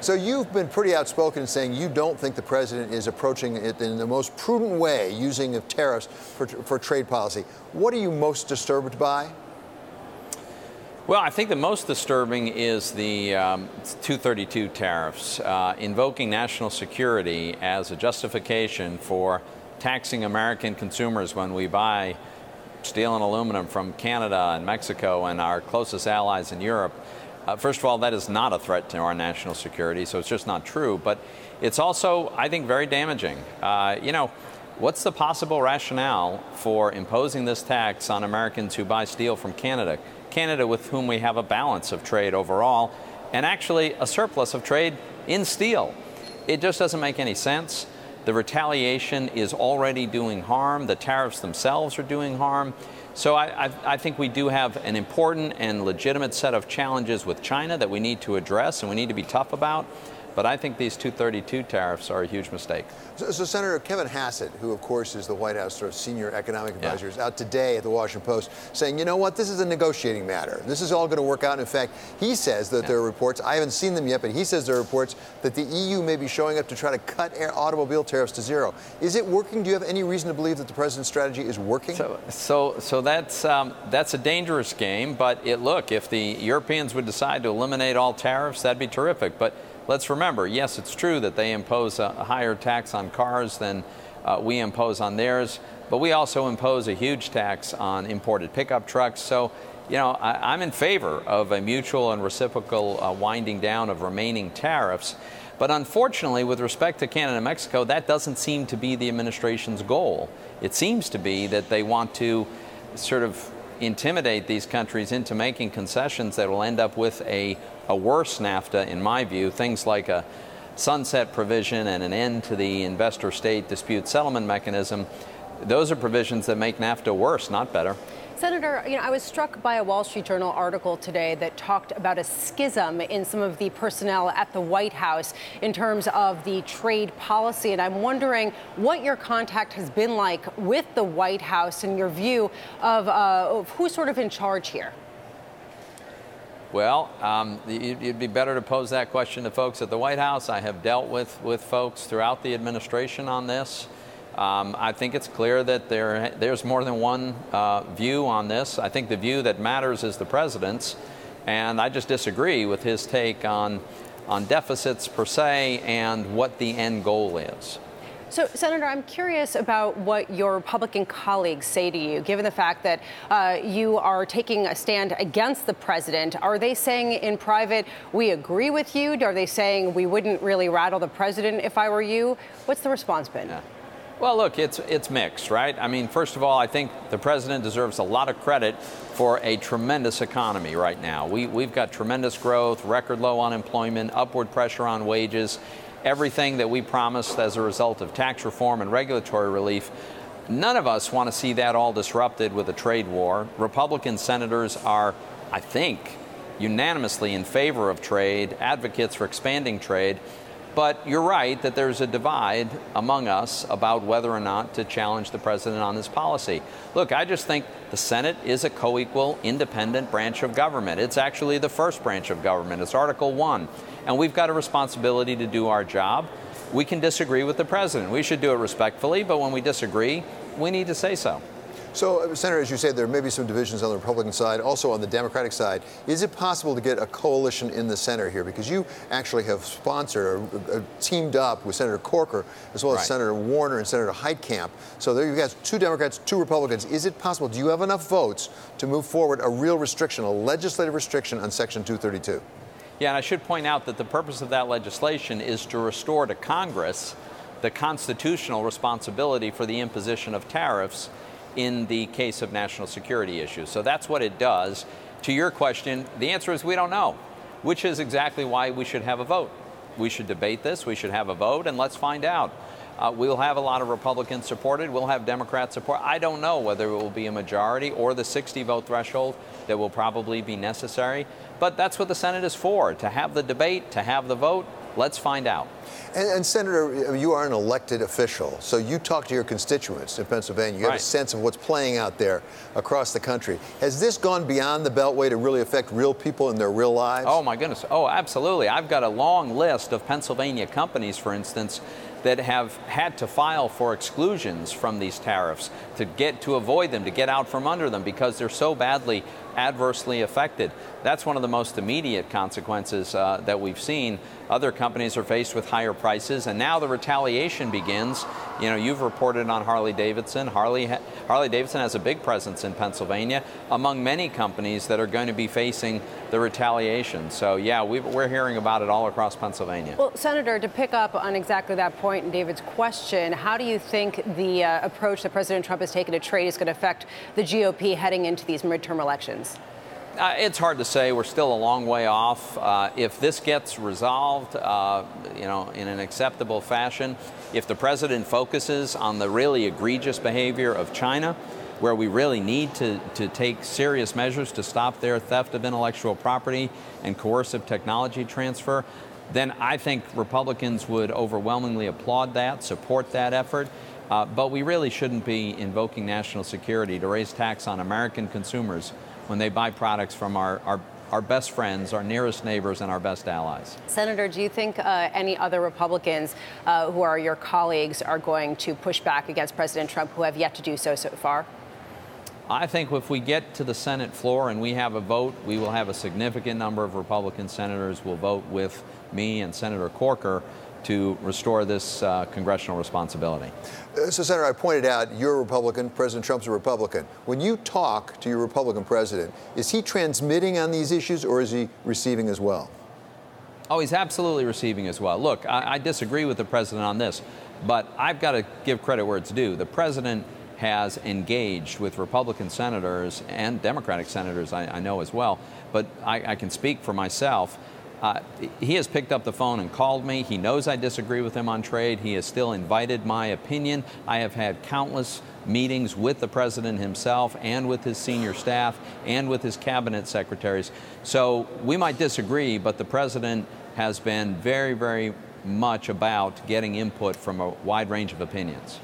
So you've been pretty outspoken in saying you don't think the president is approaching it in the most prudent way, using of tariffs for trade policy. What are you most disturbed by? Well, I think the most disturbing is the 232 tariffs, invoking national security as a justification for taxing American consumers when we buy steel and aluminum from Canada and Mexico and our closest allies in Europe. First of all, that is not a threat to our national security, so it's just not true. But it's also, I think, very damaging. What's the possible rationale for imposing this tax on Americans who buy steel from Canada? Canada, with whom we have a balance of trade overall, and actually a surplus of trade in steel. It just doesn't make any sense. The retaliation is already doing harm. The tariffs themselves are doing harm. So I think we do have an important and legitimate set of challenges with China that we need to address and we need to be tough about. But I think these 232 tariffs are a huge mistake. So Senator Kevin Hassett, who of course is the White House sort of senior economic advisor, is out today at the Washington Post saying, you know what, this is a negotiating matter. This is all going to work out. In fact, he says that there are reports, I haven't seen them yet, but he says there are reports that the EU may be showing up to try to cut automobile tariffs to zero. Is it working? Do you have any reason to believe that the president's strategy is working? So that's a dangerous game. But look, if the Europeans would decide to eliminate all tariffs, that'd be terrific. But let's remember, yes, it's true that they impose a higher tax on cars than we impose on theirs, but we also impose a huge tax on imported pickup trucks. So, I'm in favor of a mutual and reciprocal winding down of remaining tariffs. But unfortunately, with respect to Canada and Mexico, that doesn't seem to be the administration's goal. It seems to be that they want to sort of intimidate these countries into making concessions that will end up with a worse NAFTA, in my view. Things like a sunset provision and an end to the investor-state dispute settlement mechanism. Those are provisions that make NAFTA worse, not better. Senator, I was struck by a Wall Street Journal article today that talked about a schism in some of the personnel at the White House in terms of the trade policy. And I'm wondering what your contact has been like with the White House and your view of who's sort of in charge here. Well, it'd be better to pose that question to folks at the White House. I have dealt with folks throughout the administration on this. I think it's clear that there's more than one view on this. I think the view that matters is the president's, and I just disagree with his take on deficits per se and what the end goal is. So, Senator, I'm curious about what your Republican colleagues say to you, given the fact that you are taking a stand against the president. Are they saying in private, we agree with you? Are they saying we wouldn't really rattle the president if I were you? What's the response been? Yeah. Well, look, it's mixed, right? I mean, first of all, I think the president deserves a lot of credit for a tremendous economy right now. We've got tremendous growth, record low unemployment, upward pressure on wages, everything that we promised as a result of tax reform and regulatory relief. None of us want to see that all disrupted with a trade war. Republican senators are, I think, unanimously in favor of trade, advocates for expanding trade. But you're right that there's a divide among us about whether or not to challenge the president on this policy. Look, I just think the Senate is a co-equal, independent branch of government. It's actually the first branch of government. It's Article 1. And we've got a responsibility to do our job. We can disagree with the president. We should do it respectfully, but when we disagree, we need to say so. So, Senator, as you said, there may be some divisions on the Republican side, also on the Democratic side. Is it possible to get a coalition in the center here? Because you actually have sponsored or teamed up with Senator Corker, as well as Senator Warner and Senator Heitkamp. So there you guys, 2 Democrats, 2 Republicans. Is it possible? Do you have enough votes to move forward a real restriction, a legislative restriction on Section 232? Yeah, and I should point out that the purpose of that legislation is to restore to Congress the constitutional responsibility for the imposition of tariffs in the case of national security issues. So that's what it does. To your question, the answer is we don't know, which is exactly why we should have a vote. We should debate this, we should have a vote, and let's find out. We'll have a lot of Republicans supported, we'll have Democrats support. I don't know whether it will be a majority or the 60-vote threshold that will probably be necessary, but that's what the Senate is for, to have the debate, to have the vote. Let's find out. And Senator, you are an elected official, so you talk to your constituents in Pennsylvania. You have a sense of what's playing out there across the country. Has this gone beyond the Beltway to really affect real people in their real lives? Oh, my goodness. Oh, absolutely. I've got a long list of Pennsylvania companies, for instance, that have had to file for exclusions from these tariffs to avoid them, to get out from under them, because they're so badly adversely affected. That's one of the most immediate consequences that we've seen. Other companies are faced with higher prices, and now the retaliation begins. You know, you've reported on Harley-Davidson. Harley-Davidson has a big presence in Pennsylvania among many companies that are going to be facing the retaliation. So, yeah, we're hearing about it all across Pennsylvania. Well, Senator, to pick up on exactly that point in David's question, how do you think the approach that President Trump has taken to trade is going to affect the GOP heading into these midterm elections? It's hard to say. We're still a long way off. If this gets resolved, you know, in an acceptable fashion, if the president focuses on the really egregious behavior of China, where we really need to take serious measures to stop their theft of intellectual property and coercive technology transfer, then I think Republicans would overwhelmingly applaud that, support that effort. But we really shouldn't be invoking national security to raise tax on American consumers when they buy products from our best friends, our nearest neighbors, and our best allies. Senator, do you think any other Republicans who are your colleagues are going to push back against President Trump who have yet to do so far? I think if we get to the Senate floor and we have a vote, we will have a significant number of Republican senators will vote with me and Senator Corker to restore this congressional responsibility. So, Senator, I pointed out you're a Republican, President Trump's a Republican. When you talk to your Republican president, is he transmitting on these issues or is he receiving as well? Oh, he's absolutely receiving as well. Look, I disagree with the president on this, but I've got to give credit where it's due. The president has engaged with Republican senators and Democratic senators, I know as well, but I can speak for myself. He has picked up the phone and called me. He knows I disagree with him on trade. He has still invited my opinion. I have had countless meetings with the president himself and with his senior staff and with his cabinet secretaries. So we might disagree, but the president has been very, very much about getting input from a wide range of opinions.